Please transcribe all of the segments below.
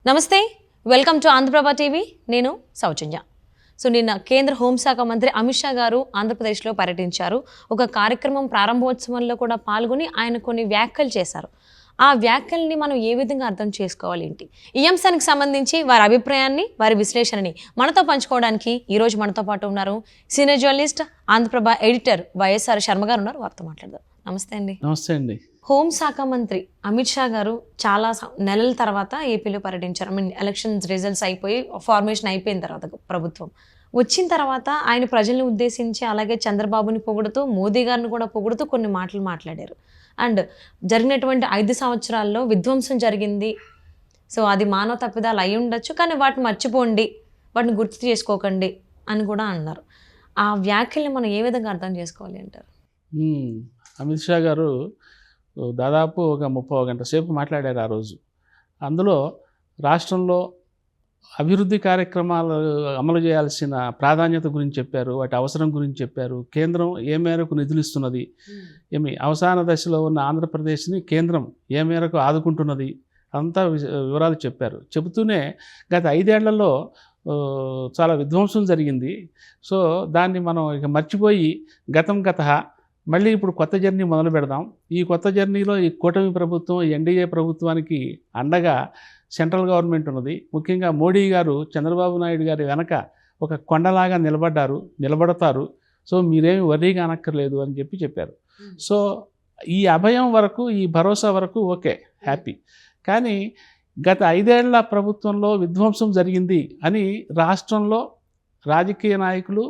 నమస్తే, welcome to Andhraprabha TV. నేను సౌజన్య. So నిన్న కేంద్ర హోంశాఖ మంత్రి అమిత్ షా గారు ఆంధ్రప్రదేశ్లో పర్యటించారు. ఒక కార్యక్రమం ప్రారంభోత్సవంలో కూడా పాల్గొని ఆయన కొన్ని వ్యాఖ్యలు చేశారు. ఆ వ్యాఖ్యల్ని మనం ఏ విధంగా అర్థం చేసుకోవాలి ఏంటి, ఈ అంశానికి సంబంధించి వారి అభిప్రాయాన్ని, వారి విశ్లేషణని మనతో పంచుకోవడానికి ఈరోజు మనతో పాటు ఉన్నారు senior journalist, Andhraprabha editor YSR Sharma గారు ఉన్నారు. వారితో మాట్లాడదాం. నమస్తే అండి. నమస్తే అండి. హోంశాఖ మంత్రి అమిత్ షా గారు చాలా నెలల తర్వాత ఏపీలో పర్యటించారు. ఎలక్షన్స్ రిజల్ట్స్ అయిపోయి ఫార్మేషన్ అయిపోయిన తర్వాత ప్రభుత్వం వచ్చిన తర్వాత ఆయన ప్రజల్ని ఉద్దేశించి అలాగే చంద్రబాబుని పొగుడుతూ, మోదీ గారిని కూడా పొగుడుతూ కొన్ని మాటలు మాట్లాడారు. అండ్ జరిగినటువంటి 5 సంవత్సరాల్లో విధ్వంసం జరిగింది, సో అది మానవ తప్పిదాలు అయి ఉండొచ్చు, కానీ వాటిని మర్చిపోండి, వాటిని గుర్తు చేసుకోకండి అని కూడా అన్నారు. ఆ వ్యాఖ్యల్ని మనం ఏ విధంగా అర్థం చేసుకోవాలి అంటారు? అమిత్ షా గారు దాదాపు ఒక 30 గంట సేపు మాట్లాడారు ఆ రోజు. అందులో రాష్ట్రంలో అభివృద్ధి కార్యక్రమాలు అమలు చేయాల్సిన ప్రాధాన్యత గురించి చెప్పారు, వాటి అవసరం గురించి చెప్పారు, కేంద్రం ఏ మేరకు నిధులు ఇస్తున్నది, అవసాన దశలో ఉన్న ఆంధ్రప్రదేశ్ని కేంద్రం ఏ మేరకు ఆదుకుంటున్నది, అంతా వివరాలు చెప్పారు. చెబుతూనే గత 5 ఏళ్లలో చాలా విధ్వంసం జరిగింది, సో దాన్ని మనం ఇక మర్చిపోయి గతం గతః మళ్ళీ ఇప్పుడు కొత్త జర్నీ మొదలు పెడదాం. ఈ కొత్త జర్నీలో ఈ కూటమి ప్రభుత్వం, ఎన్డీఏ ప్రభుత్వానికి అండగా సెంట్రల్ గవర్నమెంట్ ఉన్నది. ముఖ్యంగా మోడీ గారు చంద్రబాబు నాయుడు గారి వెనక ఒక కొండలాగా నిలబడతారు. సో మీరేమి వర్రీగా అనక్కర్లేదు అని చెప్పారు. సో ఈ అభయం వరకు, ఈ భరోసా వరకు ఓకే, హ్యాపీ. కానీ గత 5 ఏళ్ల ప్రభుత్వంలో విధ్వంసం జరిగింది అని రాష్ట్రంలో రాజకీయ నాయకులు,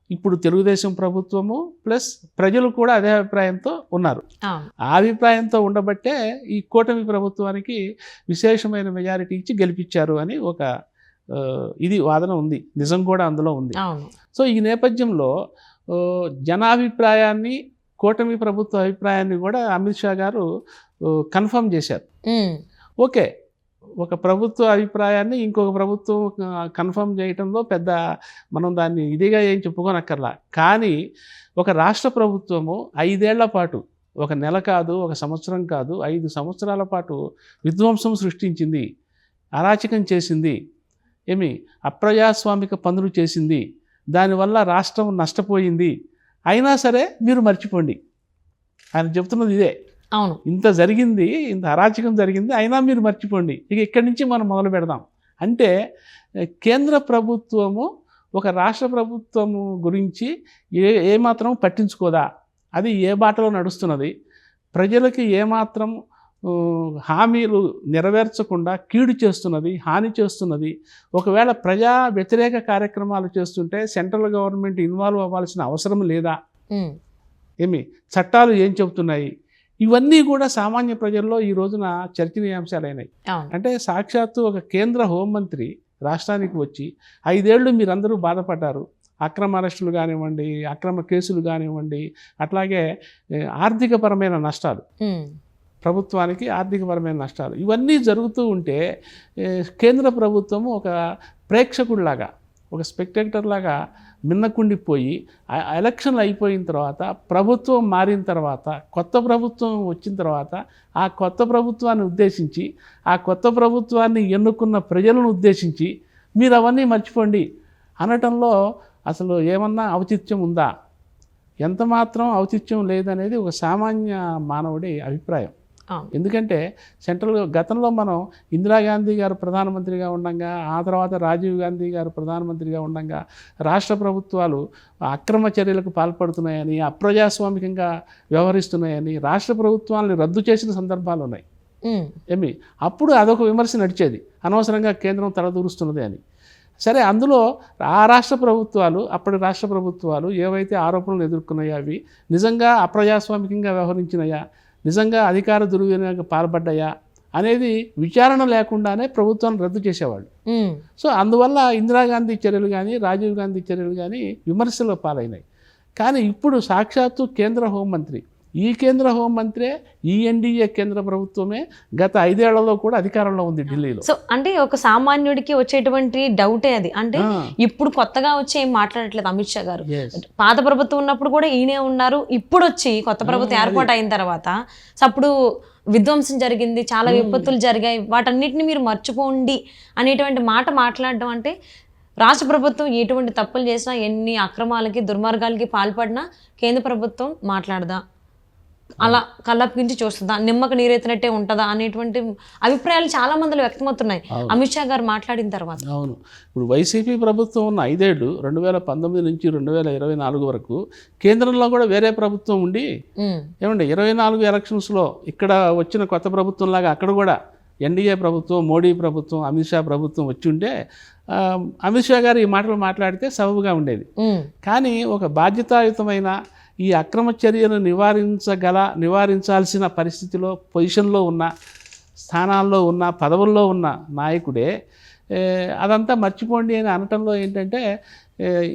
ఇప్పుడు తెలుగుదేశం ప్రభుత్వము ప్లస్ ప్రజలు కూడా అదే అభిప్రాయంతో ఉన్నారు. ఆ అభిప్రాయంతో ఉండబట్టే ఈ కూటమి ప్రభుత్వానికి విశేషమైన మెజారిటీ ఇచ్చి గెలిపించారు అని ఒక ఇది వాదన ఉంది, నిజం కూడా అందులో ఉంది. సో ఈ నేపథ్యంలో జనాభిప్రాయాన్ని, కూటమి ప్రభుత్వ అభిప్రాయాన్ని కూడా అమిత్ షా గారు కన్ఫర్మ్ చేశారు. ఓకే, ఒక ప్రభుత్వ అభిప్రాయాన్ని ఇంకొక ప్రభుత్వం కన్ఫర్మ్ చేయడంలో పెద్ద మనం దాన్ని ఇదిగా ఏం చెప్పుకోనక్కర్లా. కానీ ఒక రాష్ట్ర ప్రభుత్వము 5 ఏళ్ల పాటు, ఒక నెల కాదు, ఒక సంవత్సరం కాదు, 5 సంవత్సరాల పాటు విధ్వంసం సృష్టించింది, అరాచకం చేసింది, అప్రజాస్వామిక పనులు చేసింది, దానివల్ల రాష్ట్రం నష్టపోయింది. అయినా సరే మీరు మర్చిపోండి, ఆయన చెప్తున్నది ఇదే. అవును, ఇంత జరిగింది, ఇంత అరాచకం జరిగింది, అయినా మీరు మర్చిపోండి, ఇక ఇక్కడి నుంచి మనం మొదలు పెడదాం అంటే కేంద్ర ప్రభుత్వము ఒక రాష్ట్ర ప్రభుత్వము గురించి ఏమాత్రం పట్టించుకోదా, అది ఏ బాటలో నడుస్తున్నది, ప్రజలకి ఏమాత్రం హామీలు నెరవేర్చకుండా కీడు చేస్తున్నది, హాని చేస్తున్నది. ఒకవేళ ప్రజా వ్యతిరేక కార్యక్రమాలు చేస్తుంటే సెంట్రల్ గవర్నమెంట్ ఇన్వాల్వ్ అవ్వాల్సిన అవసరం లేదా, చట్టాలు ఏం చెబుతున్నాయి, ఇవన్నీ కూడా సామాన్య ప్రజల్లో ఈ రోజున చర్చనీయాంశాలైనాయి. అంటే సాక్షాత్తు ఒక కేంద్ర హోంమంత్రి రాష్ట్రానికి వచ్చి 5 ఏళ్ళు మీరందరూ బాధపడ్డారు, అక్రమ అరెస్టులు కానివ్వండి, అక్రమ కేసులు కానివ్వండి, అట్లాగే ఆర్థికపరమైన నష్టాలు, ప్రభుత్వానికి ఆర్థికపరమైన నష్టాలు, ఇవన్నీ జరుగుతూ ఉంటే కేంద్ర ప్రభుత్వము ఒక ప్రేక్షకుడిలాగా, ఒక స్పెక్టేటర్ లాగా మిన్నకుండిపోయి ఎలక్షన్లు అయిపోయిన తర్వాత, ప్రభుత్వం మారిన తర్వాత, కొత్త ప్రభుత్వం వచ్చిన తర్వాత ఆ కొత్త ప్రభుత్వాన్ని ఉద్దేశించి, ఆ కొత్త ప్రభుత్వాన్ని ఎన్నుకున్న ప్రజలను ఉద్దేశించి మీరు అవన్నీ మర్చిపోండి అనటంలో అసలు ఏమన్నా ఔచిత్యం ఉందా? ఎంత మాత్రం ఔచిత్యం లేదనేది ఒక సామాన్య మానవుడి అభిప్రాయం. ఎందుకంటే గతంలో మనం ఇందిరాగాంధీ గారు ప్రధానమంత్రిగా ఉండగా, ఆ తర్వాత రాజీవ్ గాంధీ గారు ప్రధానమంత్రిగా ఉండగా రాష్ట్ర ప్రభుత్వాలు అక్రమ చర్యలకు పాల్పడుతున్నాయని, అప్రజాస్వామికంగా వ్యవహరిస్తున్నాయని రాష్ట్ర ప్రభుత్వాలని రద్దు చేసిన సందర్భాలు ఉన్నాయి. అప్పుడు అదొక విమర్శ నడిచేది, అనవసరంగా కేంద్రం తలదూరుస్తున్నది అని. సరే, అందులో ఆ రాష్ట్ర ప్రభుత్వాలు, అప్పటి రాష్ట్ర ప్రభుత్వాలు ఏవైతే ఆరోపణలు ఎదుర్కొన్నాయో అవి నిజంగా అప్రజాస్వామికంగా వ్యవహరించినాయా, నిజంగా అధికార దుర్వినియోగం పాల్పడ్డాయా అనేది విచారణ లేకుండానే ప్రభుత్వాన్ని రద్దు చేసేవాళ్ళు. సో అందువల్ల ఇందిరాగాంధీ చర్యలు కానీ, రాజీవ్ గాంధీ చర్యలు కానీ విమర్శల పాలైనాయి. కానీ ఇప్పుడు సాక్షాత్తు కేంద్ర హోంమంత్రి, ఈ కేంద్ర హోంమంత్రే, ఈ ఎన్డీఏ కేంద్ర ప్రభుత్వమే గత 5 ఏళ్లలో కూడా అధికారంలో ఉంది ఢిల్లీలో. సో అంటే ఒక సామాన్యుడికి వచ్చేటువంటి డౌటే అది. అంటే ఇప్పుడు కొత్తగా వచ్చి ఏం మాట్లాడట్లేదు అమిత్ షా గారు. పాత ప్రభుత్వం ఉన్నప్పుడు కూడా ఈయనే ఉన్నారు, ఇప్పుడు వచ్చి కొత్త ప్రభుత్వం ఏర్పాటు అయిన తర్వాత అప్పుడు విధ్వంసం జరిగింది, చాలా విపత్తులు జరిగాయి, వాటన్నిటిని మీరు మర్చిపోండి అనేటువంటి మాట మాట్లాడడం అంటే రాష్ట్ర ప్రభుత్వం ఎటువంటి తప్పులు చేసినా, ఎన్ని అక్రమాలకి దుర్మార్గాలకి పాల్పడినా కేంద్ర ప్రభుత్వం మాట్లాడదా, అలా కళ్ళప్పించి చూస్తుందా, నిమ్మకు నీరెత్తినట్టే ఉంటుందా అనేటువంటి అభిప్రాయాలు చాలా మందిలో వ్యక్తమవుతున్నాయి అమిత్ షా గారు మాట్లాడిన తర్వాత. అవును, ఇప్పుడు వైసీపీ ప్రభుత్వం ఉన్న 5 ఏళ్ళు 2019 నుంచి 2024 వరకు కేంద్రంలో కూడా వేరే ప్రభుత్వం ఉండి ఏమండి 24 ఎలక్షన్స్లో ఇక్కడ వచ్చిన కొత్త ప్రభుత్వం లాగా అక్కడ కూడా ఎన్డీఏ ప్రభుత్వం, మోడీ ప్రభుత్వం, అమిత్ షా ప్రభుత్వం వచ్చి ఉంటే అమిత్ షా గారు ఈ మాటలు మాట్లాడితే సబబుగా ఉండేది. కానీ ఒక బాధ్యతాయుతమైన ఈ అక్రమ చర్యను నివారించాల్సిన పరిస్థితిలో, పొజిషన్లో ఉన్న, స్థానాల్లో ఉన్న, పదవుల్లో ఉన్న నాయకుడే అదంతా మర్చిపోండి అని అనటంలో ఏంటంటే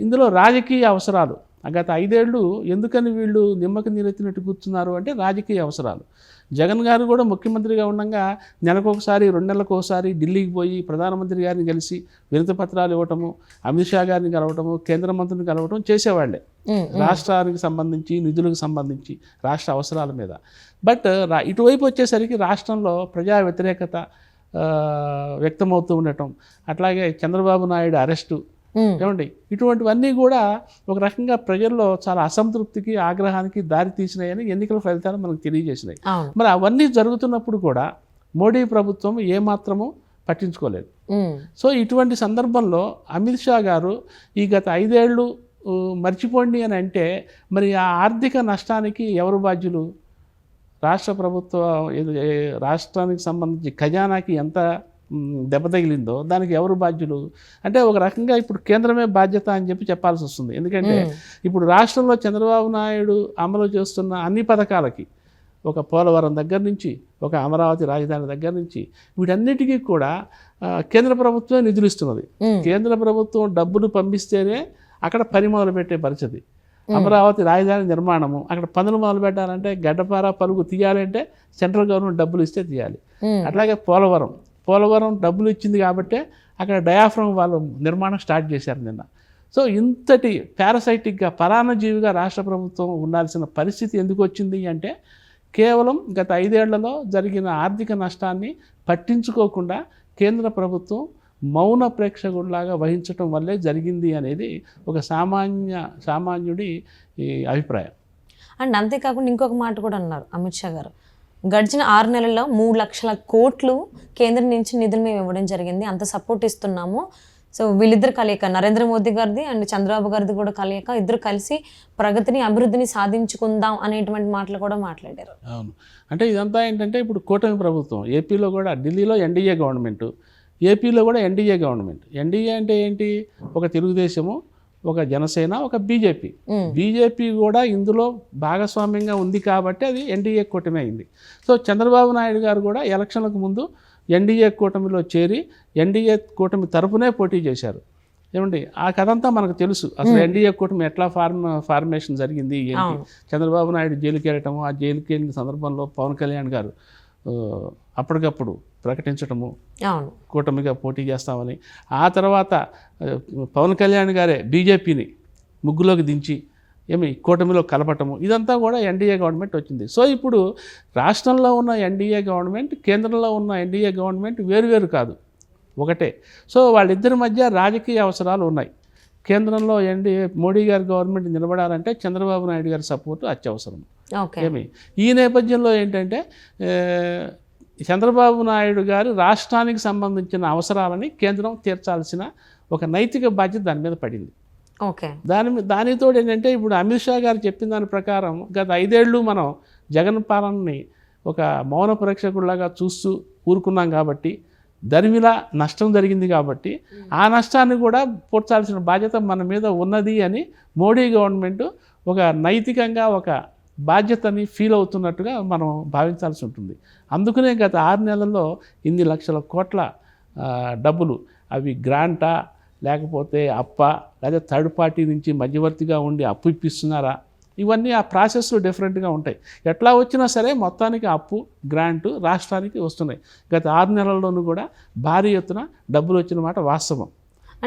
ఇందులో రాజకీయ అవసరాలు. గత 5 ఏళ్ళు ఎందుకని వీళ్ళు నిమ్మకి నీరెత్తినట్టు కూర్చున్నారు అంటే రాజకీయ అవసరాలు. జగన్ గారు కూడా ముఖ్యమంత్రిగా ఉండగా నెలకొకసారి 2 నెలలకు ఒకసారి ఢిల్లీకి పోయి ప్రధానమంత్రి గారిని కలిసి వినతి పత్రాలు ఇవ్వటము, అమిత్ షా గారిని కలవటము, కేంద్ర మంత్రిని కలవటం చేసేవాళ్లే రాష్ట్రానికి సంబంధించి, నిధులకు సంబంధించి, రాష్ట్ర అవసరాల మీద. బట్ ఇటువైపు వచ్చేసరికి రాష్ట్రంలో ప్రజా వ్యతిరేకత వ్యక్తమవుతూ ఉండటం, అట్లాగే చంద్రబాబు నాయుడు అరెస్టు, ఏమండి ఇటువంటివన్నీ కూడా ఒక రకంగా ప్రజల్లో చాలా అసంతృప్తికి, ఆగ్రహానికి దారి తీసినాయని ఎన్నికల ఫలితాలు మనకు తెలియజేసినాయి. మరి అవన్నీ జరుగుతున్నప్పుడు కూడా మోడీ ప్రభుత్వం ఏమాత్రము పట్టించుకోలేదు. సో ఇటువంటి సందర్భంలో అమిత్ షా గారు ఈ గత 5 ఏళ్ళు మర్చిపోండి అని అంటే మరి ఆ ఆర్థిక నష్టానికి ఎవరు బాధ్యులు? రాష్ట్ర ప్రభుత్వం, రాష్ట్రానికి సంబంధించి ఖజానాకి ఎంత దెబ్బ తగిలిందో దానికి ఎవరు బాధ్యులు అంటే ఒక రకంగా ఇప్పుడు కేంద్రమే బాధ్యత అని చెప్పాల్సి వస్తుంది. ఎందుకంటే ఇప్పుడు రాష్ట్రంలో చంద్రబాబు నాయుడు అమలు చేస్తున్న అన్ని పథకాలకి, ఒక పోలవరం దగ్గర నుంచి, ఒక అమరావతి రాజధాని దగ్గర నుంచి, వీటన్నిటికీ కూడా కేంద్ర ప్రభుత్వమే నిధులు ఇస్తున్నది. కేంద్ర ప్రభుత్వం డబ్బులు పంపిస్తేనే అక్కడ పని మొదలు పెట్టే పరిస్థితి. అమరావతి రాజధాని నిర్మాణము, అక్కడ పనులు మొదలు పెట్టాలంటే గడ్డపార పలుగు తీయాలంటే సెంట్రల్ గవర్నమెంట్ డబ్బులు ఇస్తే తీయాలి. అట్లాగే పోలవరం డబ్బులు ఇచ్చింది కాబట్టే అక్కడ డయాఫ్రమ్ వాళ్ళు నిర్మాణం స్టార్ట్ చేశారు నిన్న. సో ఇంతటి పారాసైటిక్గా, పరాన్నజీవిగా రాష్ట్ర ప్రభుత్వం ఉండాల్సిన పరిస్థితి ఎందుకు వచ్చింది అంటే కేవలం గత 5 ఏళ్లలో జరిగిన ఆర్థిక నష్టాన్ని పట్టించుకోకుండా కేంద్ర ప్రభుత్వం మౌన ప్రేక్షకుడిలాగా వహించడం వల్లే జరిగింది అనేది ఒక సామాన్యుడి అభిప్రాయం. అండ్ అంతేకాకుండా ఇంకొక మాట కూడా అన్నారు అమిత్ షా గారు, గడిచిన 6 నెలల్లో 3 లక్షల కోట్లు కేంద్రం నుంచి నిధులు మేము ఇవ్వడం జరిగింది, అంత సపోర్ట్ ఇస్తున్నాము. సో వీళ్ళిద్దరు కలయిక, నరేంద్ర మోదీ గారిది అండ్ చంద్రబాబు గారిది కూడా కలయిక, ఇద్దరు కలిసి ప్రగతిని, అభివృద్ధిని సాధించుకుందాం అనేటువంటి మాటలు కూడా మాట్లాడారు. అవును, అంటే ఇదంతా ఏంటంటే ఇప్పుడు కూటమి ప్రభుత్వం, ఏపీలో కూడా, ఢిల్లీలో ఎన్డీఏ గవర్నమెంట్, ఏపీలో కూడా ఎన్డీఏ గవర్నమెంట్. ఎన్డీఏ అంటే ఏంటి? ఒక తెలుగుదేశము, ఒక జనసేన, ఒక బీజేపీ కూడా ఇందులో భాగస్వామ్యంగా ఉంది కాబట్టి అది ఎన్డీఏ కూటమి అయింది. సో చంద్రబాబు నాయుడు గారు కూడా ఎలక్షన్లకు ముందు ఎన్డీఏ కూటమిలో చేరి ఎన్డీఏ కూటమి తరపునే పోటీ చేశారు. ఏమండి ఆ కథ అంతా మనకు తెలుసు. అసలు ఎన్డీఏ కూటమి ఎట్లా ఫార్మేషన్ జరిగింది ఏంటి, చంద్రబాబు నాయుడు జైలుకి వెళ్ళటము, ఆ జైలుకి వెళ్ళిన సందర్భంలో పవన్ కళ్యాణ్ గారు అప్పటికప్పుడు ప్రకటించటము కూటమిగా పోటీ చేస్తామని, ఆ తర్వాత పవన్ కళ్యాణ్ గారే బీజేపీని ముగ్గులోకి దించి కూటమిలో కలపటము, ఇదంతా కూడా ఎన్డీఏ గవర్నమెంట్ వచ్చింది. సో ఇప్పుడు రాష్ట్రంలో ఉన్న ఎన్డీఏ గవర్నమెంట్, కేంద్రంలో ఉన్న ఎన్డీఏ గవర్నమెంట్ వేరువేరు కాదు, ఒకటే. సో వాళ్ళిద్దరి మధ్య రాజకీయ అవసరాలు ఉన్నాయి. కేంద్రంలో మోడీ గారి గవర్నమెంట్ నిలబడాలంటే చంద్రబాబు నాయుడు గారి సపోర్టు అత్యవసరం. ఈ నేపథ్యంలో ఏంటంటే చంద్రబాబు నాయుడు గారు రాష్ట్రానికి సంబంధించిన అవసరాలని కేంద్రం తీర్చాల్సిన ఒక నైతిక బాధ్యత దాని మీద పడింది. దానితో ఏంటంటే ఇప్పుడు అమిత్ షా గారు చెప్పిన దాని ప్రకారం గత 5 ఏళ్ళు మనం జగన్ పాలనని ఒక మౌన ప్రేక్షకుడిలాగా చూస్తూ ఊరుకున్నాం కాబట్టి, దరిమిలా నష్టం జరిగింది కాబట్టి ఆ నష్టాన్ని కూడా పూడ్చాల్సిన బాధ్యత మన మీద ఉన్నది అని మోడీ గవర్నమెంట్ ఒక నైతికంగా ఒక బాధ్యతని ఫీల్ అవుతున్నట్టుగా మనం భావించాల్సి ఉంటుంది. అందుకనే గత 6 నెలల్లో ఇన్ని లక్షల కోట్ల డబ్బులు, అవి గ్రాంటా లేకపోతే అప్ప, లేదా థర్డ్ పార్టీ నుంచి మధ్యవర్తిగా ఉండి అప్పు ఇప్పిస్తున్నారా, ఇవన్నీ ఆ ప్రాసెస్లు డిఫరెంట్గా ఉంటాయి. ఎట్లా వచ్చినా సరే మొత్తానికి అప్పు, గ్రాంటు రాష్ట్రానికి వస్తున్నాయి. గత 6 నెలల్లోనూ కూడా భారీ ఎత్తున డబ్బులు వచ్చిన మాట వాస్తవం.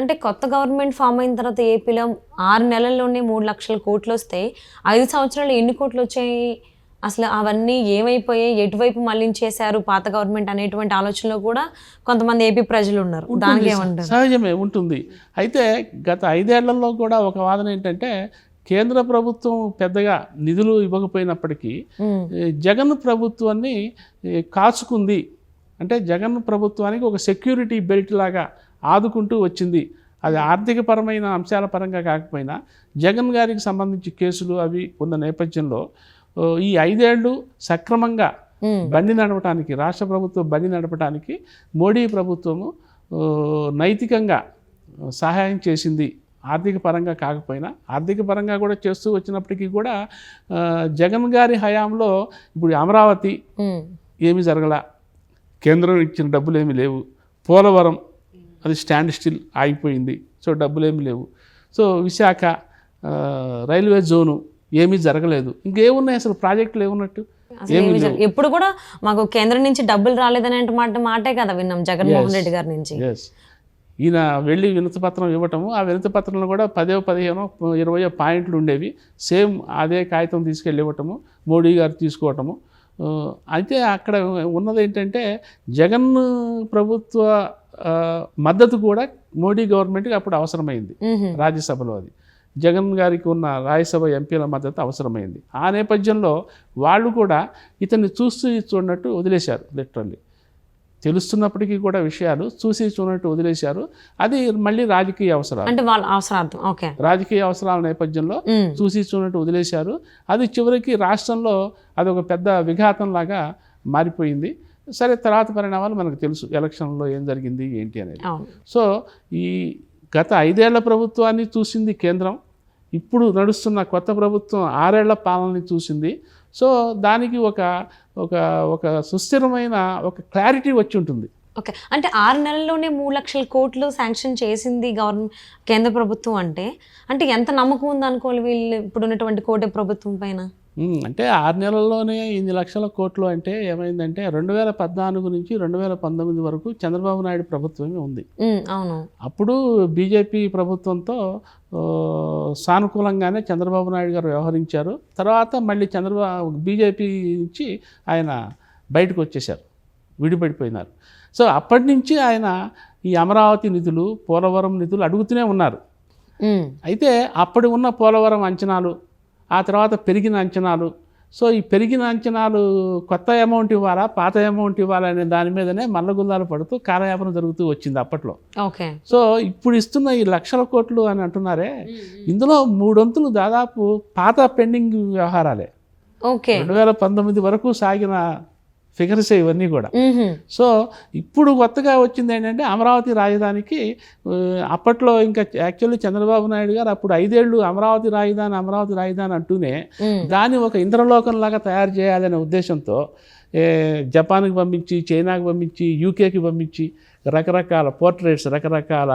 అంటే కొత్త గవర్నమెంట్ ఫామ్ అయిన తర్వాత ఏపీలో 6 నెలల్లోనే 3 లక్షల కోట్లు వస్తే 5 సంవత్సరాలు ఎన్ని కోట్లు వచ్చాయి అసలు అవన్నీ ఏమైపోయాయి, ఎటువైపు మళ్ళించేశారు పాత గవర్నమెంట్ అనేటువంటి ఆలోచనలో కూడా కొంతమంది ఏపీ ప్రజలు ఉన్నారు. దానికి ఏమంటారు? సహజమే ఉంటుంది. అయితే గత 5 ఏళ్లలో కూడా ఒక వాదన ఏంటంటే కేంద్ర ప్రభుత్వం పెద్దగా నిధులు ఇవ్వకపోయినప్పటికీ జగన్ ప్రభుత్వాన్ని కాచుకుంది. అంటే జగన్ ప్రభుత్వానికి ఒక సెక్యూరిటీ బెల్ట్ లాగా ఆదుకుంటూ వచ్చింది. అది ఆర్థికపరమైన అంశాల పరంగా కాకపోయినా జగన్ గారికి సంబంధించి కేసులు అవి ఉన్న నేపథ్యంలో ఈ 5 ఏళ్ళు సక్రమంగా బండి నడపడానికి, రాష్ట్ర ప్రభుత్వం బండి నడపడానికి మోడీ ప్రభుత్వము నైతికంగా సహాయం చేసింది. ఆర్థిక పరంగా కాకపోయినా ఆర్థిక పరంగా కూడా చేస్తూ వచ్చినప్పటికీ కూడా జగన్ గారి హయాంలో ఇప్పుడు అమరావతి ఏమి జరగల, కేంద్రం ఇచ్చిన డబ్బులు ఏమీ లేవు. పోలవరం అది స్టాండ్ స్టిల్ ఆగిపోయింది, సో డబ్బులు ఏమీ లేవు. సో విశాఖ రైల్వే జోను ఏమీ జరగలేదు. ఇంకేమున్నాయి అసలు ప్రాజెక్టులు ఏమున్నట్టు? ఎప్పుడు కూడా మాకు కేంద్రం నుంచి డబ్బులు రాలేదనే మాటే కదా విన్నాం జగన్మోహన్ రెడ్డి గారి నుంచి. ఈయన వెళ్ళి వినతిపత్రం ఇవ్వటము, ఆ వినతిపత్రంలో కూడా 10, 15, 20 పాయింట్లు ఉండేవి. సేమ్ అదే కాగితం తీసుకెళ్ళి ఇవ్వటము, మోడీ గారు తీసుకోవటము. అయితే అక్కడ ఉన్నది ఏంటంటే జగన్ ప్రభుత్వ మద్దతు కూడా మోడీ గవర్నమెంట్కి అప్పుడు అవసరమైంది. రాజ్యసభలో అది జగన్ గారికి ఉన్న రాజ్యసభ ఎంపీల మద్దతు అవసరమైంది. ఆ నేపథ్యంలో వాళ్ళు కూడా ఇతన్ని చూస్తూ చూడనట్టు వదిలేశారు. లిటరల్లీ తెలుస్తున్నప్పటికీ కూడా విషయాలు చూసి చూడనట్టు వదిలేశారు. అది మళ్ళీ రాజకీయ అవసరాలు, అంటే వాళ్ళ అవసరార్థం, ఓకే, రాజకీయ అవసరాల నేపథ్యంలో చూసి చూడనట్టు వదిలేశారు. అది చివరికి రాష్ట్రంలో అదొక పెద్ద విఘాతంలాగా మారిపోయింది. సరే, తర్వాత పరిణామాలు మనకు తెలుసు, ఎలక్షన్లో ఏం జరిగింది ఏంటి అనేది. సో ఈ గత 5 ఏళ్ల ప్రభుత్వాన్ని చూసింది కేంద్రం, ఇప్పుడు నడుస్తున్న కొత్త ప్రభుత్వం 6 ఏళ్ల పాలనని చూసింది. సో దానికి ఒక ఒక ఒక సుస్థిరమైన ఒక క్లారిటీ వచ్చి ఉంటుంది. ఓకే, అంటే 6 నెలల్లోనే 3 లక్షల కోట్లు శాంక్షన్ చేసింది కేంద్ర ప్రభుత్వం అంటే ఎంత నమ్మకం ఉంది అనుకోవాలి వీళ్ళు ఇప్పుడు ఉన్నటువంటి కోటి ప్రభుత్వం పైన? అంటే 6 నెలల్లోనే ఇన్ని లక్షల కోట్లు అంటే ఏమైందంటే 2014 నుంచి 2019 వరకు చంద్రబాబు నాయుడు ప్రభుత్వమే ఉంది. అవును, అప్పుడు బీజేపీ ప్రభుత్వంతో సానుకూలంగానే చంద్రబాబు నాయుడు గారు వ్యవహరించారు. తర్వాత మళ్ళీ బీజేపీ నుంచి ఆయన బయటకు వచ్చేశారు, విడిపడిపోయినారు. సో అప్పటి నుంచి ఆయన ఈ అమరావతి నిధులు, పోలవరం నిధులు అడుగుతూనే ఉన్నారు. అయితే అప్పుడు ఉన్న పోలవరం అంచనాలు, ఆ తర్వాత పెరిగిన అంచనాలు, సో ఈ పెరిగిన అంచనాలు కొత్త అమౌంట్ ఇవ్వాలా, పాత అమౌంట్ ఇవ్వాలా అనే దాని మీదనే మల్లగుల్లాలు పడుతూ కాలయాపన జరుగుతూ వచ్చింది అప్పట్లో. ఓకే, సో ఇప్పుడు ఇస్తున్న ఈ లక్షల కోట్లు అని అంటున్నారే, ఇందులో 3 వంతులు దాదాపు పాత పెండింగ్ వ్యవహారాలే. ఓకే, 2019 వరకు సాగిన ఫిగర్స్ ఇవన్నీ కూడా. సో ఇప్పుడు కొత్తగా వచ్చింది ఏంటంటే అమరావతి రాజధానికి అప్పట్లో ఇంకా యాక్చువల్లీ చంద్రబాబు నాయుడు గారు అప్పుడు 5 ఏళ్ళు అమరావతి రాజధాని అంటూనే దాన్ని ఒక ఇంద్రలోకంలాగా తయారు చేయాలనే ఉద్దేశంతో జపాన్కి పంపించి, చైనాకి పంపించి, యూకేకి పంపించి రకరకాల పోర్ట్రేట్స్, రకరకాల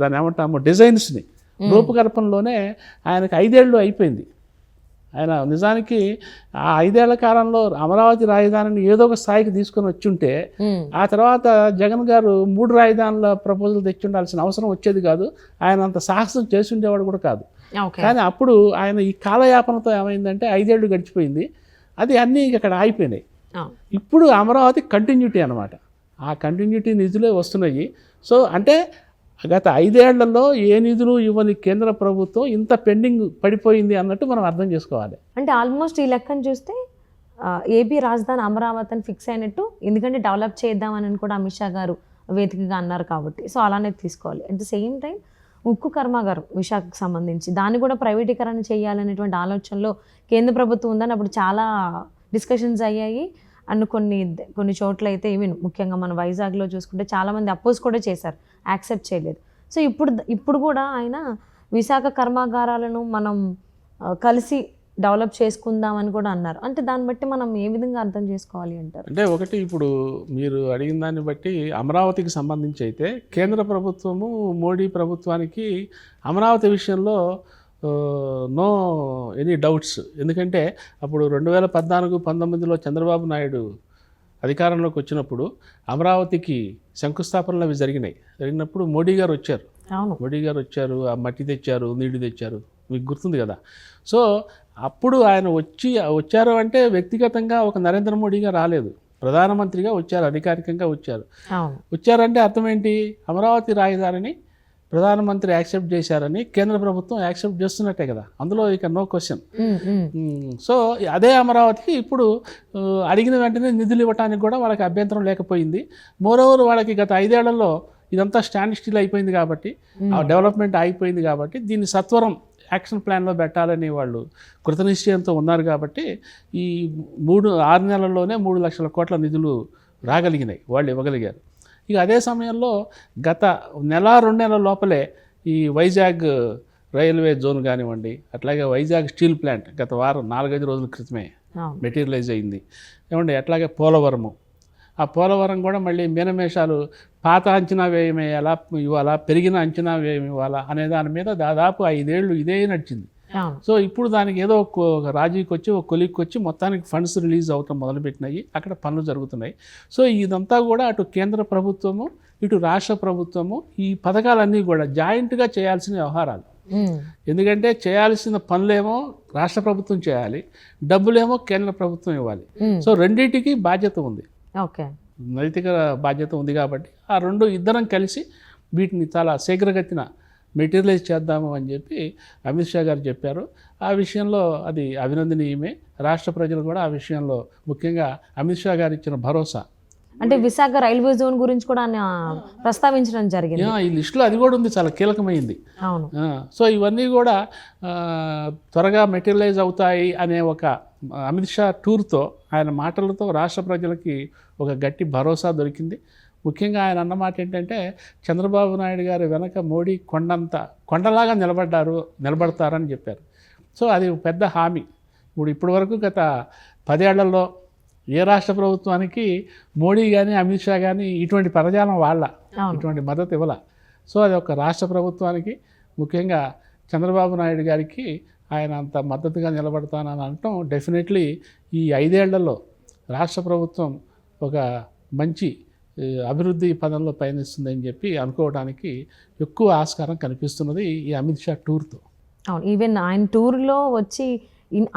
దాన్ని ఏమంటాము డిజైన్స్ని రూపకల్పనలోనే ఆయనకు 5 ఏళ్ళు అయిపోయింది. ఆయన నిజానికి ఆ 5 ఏళ్ల కాలంలో అమరావతి రాజధానిని ఏదో ఒక స్థాయికి తీసుకొని వచ్చుంటే ఆ తర్వాత జగన్ గారు 3 రాజధానుల ప్రపోజల్ తెచ్చి ఉండాల్సిన అవసరం వచ్చేది కాదు. ఆయన అంత సాహసం చేసి ఉండేవాడు కూడా కాదు. కానీ అప్పుడు ఆయన ఈ కాలయాపనతో ఏమైందంటే 5 ఏళ్ళు గడిచిపోయింది, అది అన్నీ అక్కడ ఆగిపోయినాయి. ఇప్పుడు అమరావతి కంటిన్యూటీ అనమాట, ఆ కంటిన్యూటీ నిధులే వస్తున్నాయి. సో అంటే గత 5 ఏళ్లలో ఏ నిధులు ఇవ్వని కేంద్ర ప్రభుత్వం ఇంత పెండింగ్ పడిపోయింది అన్నట్టు మనం అర్థం చేసుకోవాలి. అంటే ఆల్మోస్ట్ ఈ లెక్కను చూస్తే ఏపీ రాజధాని అమరావతి అని ఫిక్స్ అయినట్టు, ఎందుకంటే డెవలప్ చేద్దామని కూడా అమిత్ షా గారు వేదికగా అన్నారు కాబట్టి, సో అలానే తీసుకోవాలి. అట్ ద సేమ్ టైం ఉక్కు కర్మాగారం విశాఖకు సంబంధించి దాన్ని కూడా ప్రైవేటీకరణ చేయాలనేటువంటి ఆలోచనలో కేంద్ర ప్రభుత్వం ఉందని అప్పుడు చాలా డిస్కషన్స్ అయ్యాయి. అండ్ కొన్ని చోట్ల అయితే ఈవెన్ ముఖ్యంగా మన వైజాగ్లో చూసుకుంటే చాలామంది అపోజ్ కూడా చేశారు, యాక్సెప్ట్ చేయలేదు. సో ఇప్పుడు కూడా ఆయన విశాఖ కర్మాగారాలను మనం కలిసి డెవలప్ చేసుకుందామని కూడా అన్నారు. అంటే దాన్ని బట్టి మనం ఏ విధంగా అర్థం చేసుకోవాలి అంటారు? అంటే ఒకటి, ఇప్పుడు మీరు అడిగిన దాన్ని బట్టి అమరావతికి సంబంధించి అయితే కేంద్ర ప్రభుత్వము మోడీ ప్రభుత్వానికి అమరావతి విషయంలో నో ఎనీ డౌట్స్. ఎందుకంటే అప్పుడు 2014-19లో చంద్రబాబు నాయుడు అధికారంలోకి వచ్చినప్పుడు అమరావతికి శంకుస్థాపనలు అవి జరిగినప్పుడు మోడీ గారు వచ్చారు. ఆ మట్టి తెచ్చారు, నీళ్లు తెచ్చారు, మీకు గుర్తుంది కదా. సో అప్పుడు ఆయన వచ్చారు అంటే వ్యక్తిగతంగా ఒక నరేంద్ర మోడీగా రాలేదు, ప్రధానమంత్రిగా వచ్చారు, అధికారికంగా వచ్చారు. వచ్చారంటే అర్థం ఏంటి, అమరావతి రాజధానిని ప్రధానమంత్రి యాక్సెప్ట్ చేశారని కేంద్ర ప్రభుత్వం యాక్సెప్ట్ చేస్తున్నట్టే కదా, అందులో ఇక నో క్వశ్చన్. సో అదే అమరావతికి ఇప్పుడు అడిగిన వెంటనే నిధులు ఇవ్వడానికి కూడా వాళ్ళకి అభ్యంతరం లేకపోయింది. మోరోవర్ వాళ్ళకి గత 5 ఏళ్లలో ఇదంతా స్టాండ్ స్టిల్ అయిపోయింది కాబట్టి, ఆ డెవలప్మెంట్ ఆగిపోయింది కాబట్టి దీన్ని సత్వరం యాక్షన్ ప్లాన్లో పెట్టాలని వాళ్ళు కృతనిశ్చయంతో ఉన్నారు కాబట్టి ఈ 6 నెలల్లోనే 3 లక్షల కోట్ల నిధులు రాగలిగినాయి, వాళ్ళు ఇవ్వగలిగారు. ఇక అదే సమయంలో గత 1-2 నెలల లోపలే ఈ వైజాగ్ రైల్వే జోన్ కానివ్వండి, అట్లాగే వైజాగ్ స్టీల్ ప్లాంట్ గత వారం 4-5 రోజుల క్రితమే మెటీరియలైజ్ అయింది ఏమండి. అట్లాగే పోలవరము, ఆ పోలవరం కూడా మళ్ళీ మీనమేషాలు, పాత అంచనా వ్యయం వేయాలా ఇవ్వాలా, పెరిగిన అంచనా వ్యయం ఇవ్వాలా అనే దాని మీద దాదాపు 5 ఏళ్ళు ఇదే నడిచింది. సో ఇప్పుడు దానికి ఏదో ఒక రాజీకి వచ్చి ఒక కొలిక్కి వచ్చి మొత్తానికి ఫండ్స్ రిలీజ్ అవటం మొదలుపెట్టినాయి, అక్కడ పనులు జరుగుతున్నాయి. సో ఇదంతా కూడా అటు కేంద్ర ప్రభుత్వము ఇటు రాష్ట్ర ప్రభుత్వము ఈ పథకాలన్నీ కూడా జాయింట్గా చేయాల్సిన వ్యవహారాలు. ఎందుకంటే చేయాల్సిన పనులేమో రాష్ట్ర ప్రభుత్వం చేయాలి, డబ్బులేమో కేంద్ర ప్రభుత్వం ఇవ్వాలి. సో రెండింటికి బాధ్యత ఉంది, నైతిక బాధ్యత ఉంది కాబట్టి ఆ రెండు ఇద్దరం కలిసి వీటిని చాలా శీఘ్రగతిన మెటీరియలైజ్ చేద్దాము అని చెప్పి అమిత్ షా గారు చెప్పారు. ఆ విషయంలో అది అభినందనీయమే. రాష్ట్ర ప్రజలు కూడా ఆ విషయంలో ముఖ్యంగా అమిత్ షా గారు ఇచ్చిన భరోసా, అంటే విశాఖ రైల్వే జోన్ గురించి కూడా ప్రస్తావించడం జరిగింది. ఈ లిస్టులో అది కూడా ఉంది, చాలా కీలకమైంది. అవును. సో ఇవన్నీ కూడా త్వరగా మెటీరియలైజ్ అవుతాయి అనే ఒక అమిత్ షా టూర్తో, ఆయన మాటలతో రాష్ట్ర ప్రజలకి ఒక గట్టి భరోసా దొరికింది. ముఖ్యంగా ఆయన అన్నమాట ఏంటంటే చంద్రబాబు నాయుడు గారి వెనక మోడీ కొండలాగా నిలబడతారని చెప్పారు. సో అది పెద్ద హామీ. ఇప్పటి వరకు గత 10 ఏళ్లలో ఏ రాష్ట్ర ప్రభుత్వానికి మోడీ కానీ అమిత్ షా కానీ ఇటువంటి పదజాలం ఇటువంటి మద్దతు ఇవ్వాల. సో అది ఒక రాష్ట్ర ప్రభుత్వానికి, ముఖ్యంగా చంద్రబాబు నాయుడు గారికి ఆయన అంత మద్దతుగా నిలబడతానని అనటం డెఫినెట్లీ ఈ 5 ఏళ్లలో రాష్ట్ర ప్రభుత్వం ఒక మంచి అభివృద్ధి పదంలో పయనిస్తుందని చెప్పి అనుకోవడానికి ఎక్కువ ఆస్కారం కనిపిస్తున్నది ఈ అమిత్ షా టూర్తో. అవును, ఈవెన్ ఆయన టూర్లో వచ్చి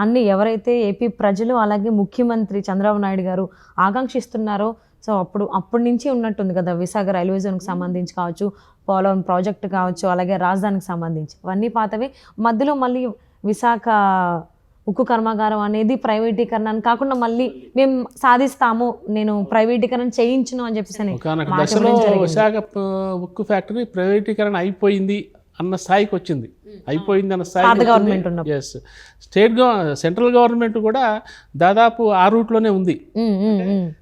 అన్ని ఎవరైతే ఏపీ ప్రజలు అలాగే ముఖ్యమంత్రి చంద్రబాబు నాయుడు గారు ఆకాంక్షిస్తున్నారో, సో అప్పటి నుంచి ఉన్నట్టుంది కదా, విశాఖ రైల్వే జోన్కి సంబంధించి కావచ్చు, పోలవరం ప్రాజెక్టు కావచ్చు, అలాగే రాజధానికి సంబంధించి అవన్నీ పాతవి. మధ్యలో మళ్ళీ విశాఖ ఉక్కు కర్మాగారం అనేది ప్రైవేటీకరణని కాకుండా మళ్ళీ మేము సాధిస్తాము, నేను ప్రైవేటీకరణ చేయించను అని చెప్పేసి విశాఖ ఉక్కు ఫ్యాక్టరీ ప్రైవేటీకరణ అయిపోయింది అన్న స్థాయికి వచ్చింది. అయిపోయింది అన్న స్థాయి. ఎస్, సెంట్రల్ గవర్నమెంట్ కూడా దాదాపు ఆ రూట్లోనే ఉంది.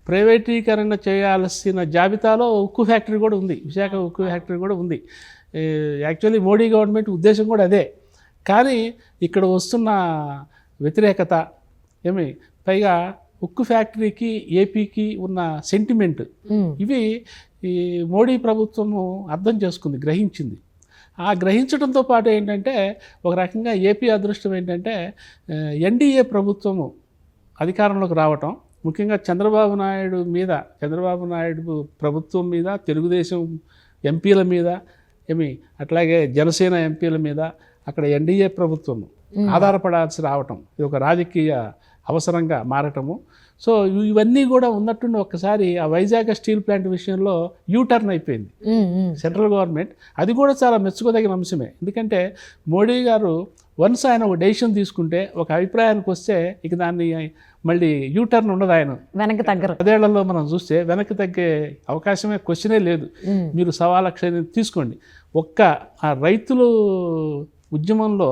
ప్రైవేటీకరణ చేయాల్సిన జాబితాలో ఉక్కు ఫ్యాక్టరీ కూడా ఉంది, విశాఖ ఉక్కు ఫ్యాక్టరీ కూడా ఉంది. యాక్చువల్లీ మోడీ గవర్నమెంట్ ఉద్దేశం కూడా అదే. కానీ ఇక్కడ వస్తున్న వ్యతిరేకత పైగా ఉక్కు ఫ్యాక్టరీకి ఏపీకి ఉన్న సెంటిమెంట్, ఇవి ఈ మోడీ ప్రభుత్వము అర్థం చేసుకుంది, గ్రహించింది. ఆ గ్రహించడంతో పాటు ఏంటంటే ఒక రకంగా ఏపీ అదృష్టం ఏంటంటే ఎన్డీఏ ప్రభుత్వము అధికారంలోకి రావటం, ముఖ్యంగా చంద్రబాబు నాయుడు ప్రభుత్వం మీద, తెలుగుదేశం ఎంపీల మీద అట్లాగే జనసేన ఎంపీల మీద అక్కడ ఎన్డీఏ ప్రభుత్వము ఆధారపడాల్సి రావటం, ఇది ఒక రాజకీయ అవసరంగా మారటము. సో ఇవన్నీ కూడా ఉన్నట్టుండి ఒక్కసారి ఆ వైజాగ్ స్టీల్ ప్లాంట్ విషయంలో యూటర్న్ అయిపోయింది సెంట్రల్ గవర్నమెంట్. అది కూడా చాలా మెచ్చుకోదగిన అంశమే. ఎందుకంటే మోడీ గారు వన్స్ ఆయన ఒక డెసిషన్ తీసుకుంటే, ఒక అభిప్రాయానికి వస్తే ఇక దాన్ని మళ్ళీ యూటర్న్ ఉండదు, ఆయన వెనక్కి తగ్గరు. 10 ఏళ్లలో మనం చూస్తే వెనక్కి తగ్గే అవకాశమే, క్వశ్చనే లేదు. మీరు 1,00,000 తీసుకోండి. ఆ రైతులు ఉద్యమంలో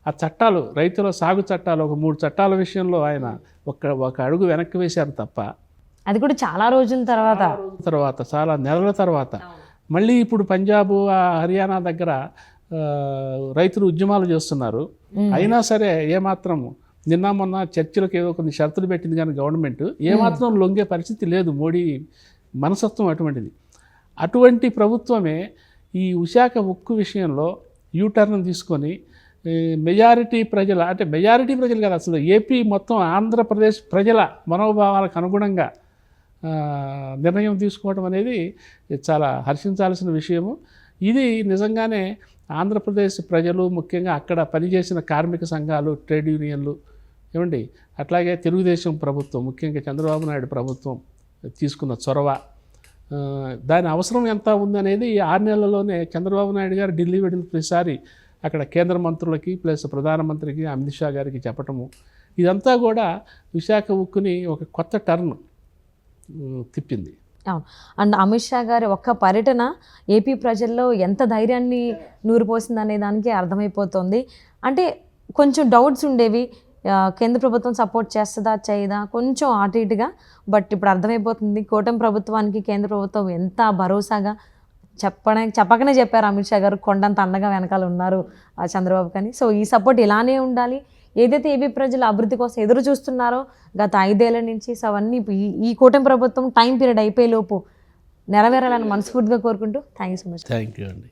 ఆ చట్టాలు, రైతుల సాగు చట్టాలు, ఒక 3 చట్టాల విషయంలో ఆయన ఒక అడుగు వెనక్కి వేశారు తప్ప, అది కూడా చాలా రోజుల తర్వాత చాలా నెలల తర్వాత. మళ్ళీ ఇప్పుడు పంజాబ్, హర్యానా దగ్గర రైతులు ఉద్యమాలు చేస్తున్నారు. అయినా సరే ఏమాత్రం నిన్న మొన్న చర్చలకు ఏదో కొన్ని షరతులు పెట్టింది కానీ గవర్నమెంట్ ఏమాత్రం లొంగే పరిస్థితి లేదు. మోడీ మనస్తత్వం అటువంటిది. అటువంటి ప్రభుత్వమే ఈ విశాఖ ఉక్కు విషయంలో యూటర్న్ తీసుకొని మెజారిటీ ప్రజలు, అంటే మెజారిటీ ప్రజలు కాదు, అసలు ఏపీ మొత్తం ఆంధ్రప్రదేశ్ ప్రజల మనోభావాలకు అనుగుణంగా నిర్ణయం తీసుకోవడం అనేది చాలా హర్షించాల్సిన విషయము. ఇది నిజంగానే ఆంధ్రప్రదేశ్ ప్రజలు ముఖ్యంగా అక్కడ పనిచేసిన కార్మిక సంఘాలు, ట్రేడ్ యూనియన్లు ఏమండి, అట్లాగే తెలుగుదేశం ప్రభుత్వం, ముఖ్యంగా చంద్రబాబు నాయుడు ప్రభుత్వం తీసుకున్న చొరవ, దాని అవసరం ఎంత ఉందనేది 6 నెలల్లోనే చంద్రబాబు నాయుడు గారు ఢిల్లీ వెళ్ళిన ప్రతిసారి అక్కడ కేంద్ర మంత్రులకి ప్లస్ ప్రధానమంత్రికి అమిత్ షా గారికి చెప్పటము, ఇదంతా కూడా విశాఖ ఉక్కుని ఒక కొత్త టర్న్ తిప్పింది. అవును. అండ్ అమిత్ షా గారి ఒక్క పర్యటన ఏపీ ప్రజల్లో ఎంత ధైర్యాన్ని నూరిపోసింది అనే దానికి అర్థమైపోతుంది. అంటే కొంచెం డౌట్స్ ఉండేవి, కేంద్ర ప్రభుత్వం సపోర్ట్ చేస్తుందా చేయదా కొంచెం అటు ఇటుగా, బట్ ఇప్పుడు అర్థమైపోతుంది కూటమి ప్రభుత్వానికి కేంద్ర ప్రభుత్వం ఎంత భరోసాగా చెప్పకనే చెప్పారు అమిత్ షా గారు, కొండంత అండగా వెనకాల ఉన్నారు చంద్రబాబు కానీ. సో ఈ సపోర్ట్ ఇలానే ఉండాలి. ఏదైతే ఏపీ ప్రజలు అభివృద్ధి కోసం ఎదురు చూస్తున్నారో గత 5 ఏళ్ల నుంచి, సో అవన్నీ ఈ కూటమి ప్రభుత్వం టైం పీరియడ్ అయిపోయేలోపు నెరవేరాలని మనస్ఫూర్తిగా కోరుకుంటూ thank you so much. Thank you అండి.